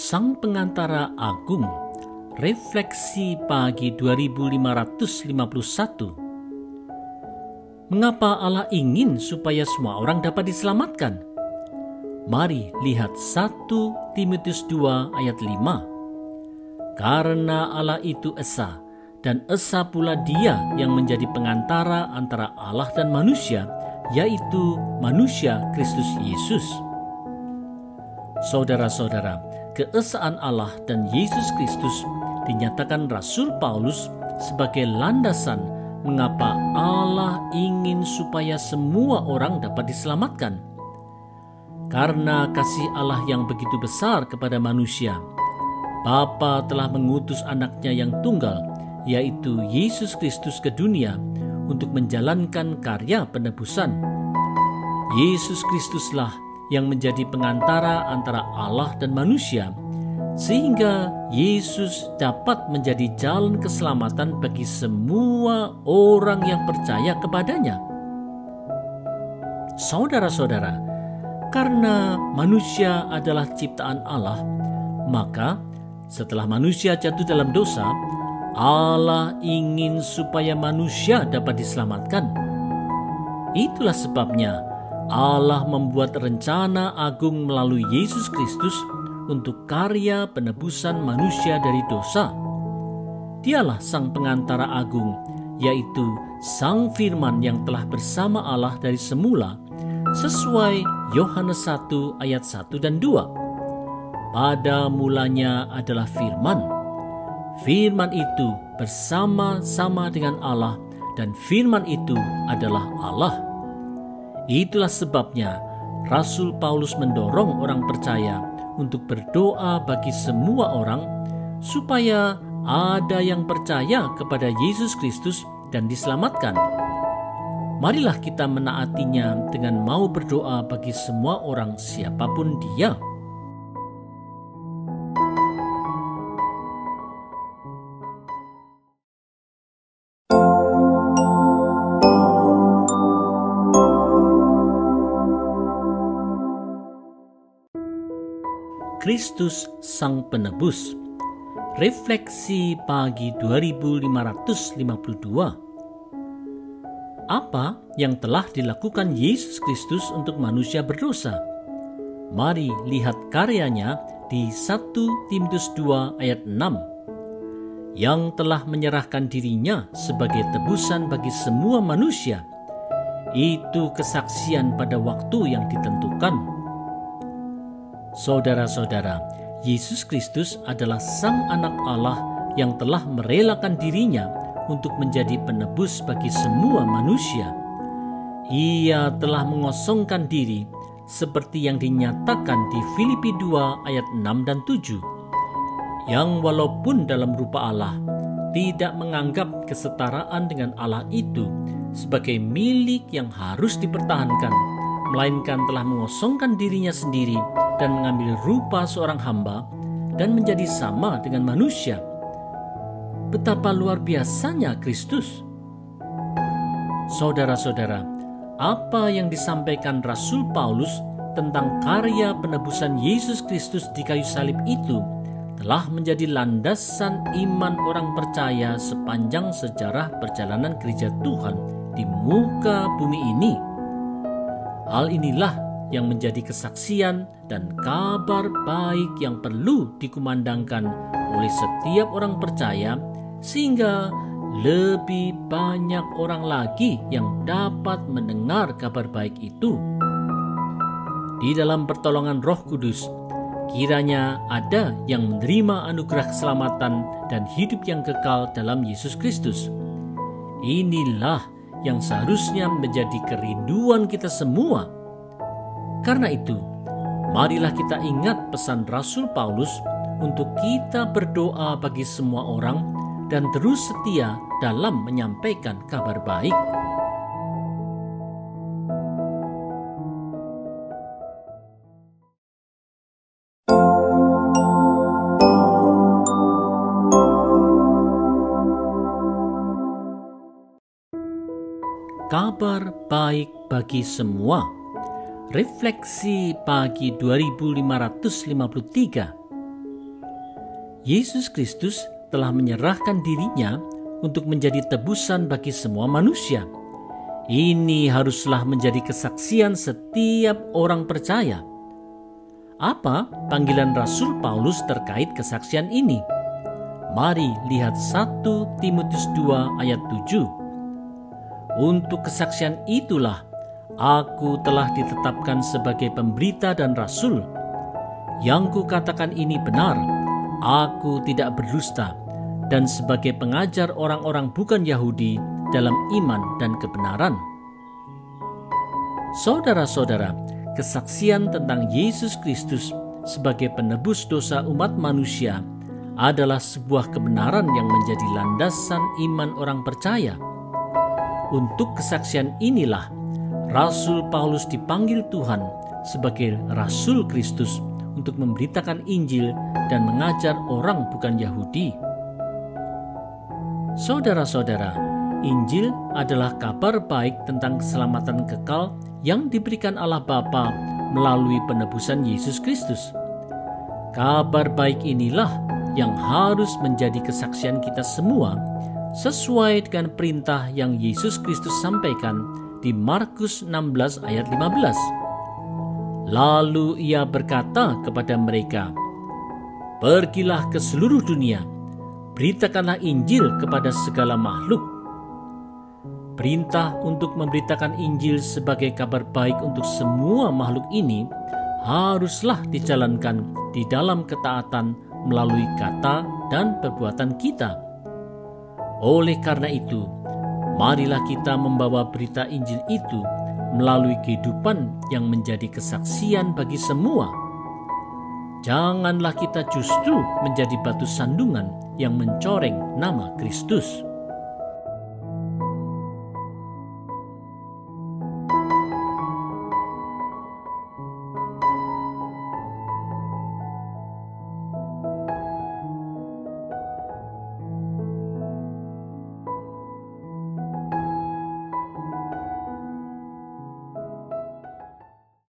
Sang Pengantara Agung, Refleksi Pagi 2551. Mengapa Allah ingin supaya semua orang dapat diselamatkan? Mari lihat 1 Timotius 2 ayat 5. Karena Allah itu esa, dan esa pula Dia yang menjadi pengantara antara Allah dan manusia, yaitu manusia Kristus Yesus. Saudara-saudara, keesaan Allah dan Yesus Kristus dinyatakan Rasul Paulus sebagai landasan mengapa Allah ingin supaya semua orang dapat diselamatkan. Karena kasih Allah yang begitu besar kepada manusia, Bapa telah mengutus anaknya yang tunggal, yaitu Yesus Kristus ke dunia untuk menjalankan karya penebusan. Yesus Kristuslah yang menjadi pengantara antara Allah dan manusia, sehingga Yesus dapat menjadi jalan keselamatan bagi semua orang yang percaya kepadanya. Saudara-saudara, karena manusia adalah ciptaan Allah, maka setelah manusia jatuh dalam dosa, Allah ingin supaya manusia dapat diselamatkan. Itulah sebabnya Allah membuat rencana agung melalui Yesus Kristus untuk karya penebusan manusia dari dosa. Dialah Sang Pengantara Agung, yaitu Sang Firman yang telah bersama Allah dari semula, sesuai Yohanes 1 ayat 1 dan 2. Pada mulanya adalah Firman. Firman itu bersama-sama dengan Allah, dan Firman itu adalah Allah. Itulah sebabnya Rasul Paulus mendorong orang percaya untuk berdoa bagi semua orang supaya ada yang percaya kepada Yesus Kristus dan diselamatkan. Marilah kita menaatinya dengan mau berdoa bagi semua orang siapapun dia. Kristus Sang Penebus. Refleksi Pagi 2552. Apa yang telah dilakukan Yesus Kristus untuk manusia berdosa? Mari lihat karyanya di 1 Timotius 2 ayat 6. Yang telah menyerahkan dirinya sebagai tebusan bagi semua manusia. Itu kesaksian pada waktu yang ditentukan. Saudara-saudara, Yesus Kristus adalah Sang Anak Allah yang telah merelakan dirinya untuk menjadi penebus bagi semua manusia. Ia telah mengosongkan diri seperti yang dinyatakan di Filipi 2 ayat 6 dan 7. Yang walaupun dalam rupa Allah, tidak menganggap kesetaraan dengan Allah itu sebagai milik yang harus dipertahankan, melainkan telah mengosongkan dirinya sendiri dan mengambil rupa seorang hamba dan menjadi sama dengan manusia. Betapa luar biasanya Kristus. Saudara-saudara, apa yang disampaikan Rasul Paulus tentang karya penebusan Yesus Kristus di kayu salib itu telah menjadi landasan iman orang percaya sepanjang sejarah perjalanan gereja Tuhan di muka bumi ini. Hal inilah yang menjadi kesaksian dan kabar baik yang perlu dikumandangkan oleh setiap orang percaya, sehingga lebih banyak orang lagi yang dapat mendengar kabar baik itu. Di dalam pertolongan Roh Kudus, kiranya ada yang menerima anugerah keselamatan dan hidup yang kekal dalam Yesus Kristus. Inilah yang seharusnya menjadi kerinduan kita semua. Karena itu, marilah kita ingat pesan Rasul Paulus untuk kita berdoa bagi semua orang dan terus setia dalam menyampaikan kabar baik. Kabar baik bagi semua. Refleksi Pagi 2553. Yesus Kristus telah menyerahkan dirinya untuk menjadi tebusan bagi semua manusia. Ini haruslah menjadi kesaksian setiap orang percaya. Apa panggilan Rasul Paulus terkait kesaksian ini? Mari lihat 1 Timotius 2 ayat 7. Untuk kesaksian itulah aku telah ditetapkan sebagai pemberita dan rasul. Yang kukatakan ini benar, aku tidak berdusta, dan sebagai pengajar orang-orang bukan Yahudi dalam iman dan kebenaran. Saudara-saudara, kesaksian tentang Yesus Kristus sebagai penebus dosa umat manusia adalah sebuah kebenaran yang menjadi landasan iman orang percaya. Untuk kesaksian inilah Rasul Paulus dipanggil Tuhan sebagai Rasul Kristus untuk memberitakan Injil dan mengajar orang bukan Yahudi. Saudara-saudara, Injil adalah kabar baik tentang keselamatan kekal yang diberikan Allah Bapa melalui penebusan Yesus Kristus. Kabar baik inilah yang harus menjadi kesaksian kita semua sesuai dengan perintah yang Yesus Kristus sampaikan di Markus 16 ayat 15. Lalu ia berkata kepada mereka, "Pergilah ke seluruh dunia, beritakanlah Injil kepada segala makhluk." Perintah untuk memberitakan Injil sebagai kabar baik untuk semua makhluk ini haruslah dijalankan di dalam ketaatan melalui kata dan perbuatan kita. Oleh karena itu, marilah kita membawa berita Injil itu melalui kehidupan yang menjadi kesaksian bagi semua. Janganlah kita justru menjadi batu sandungan yang mencoreng nama Kristus.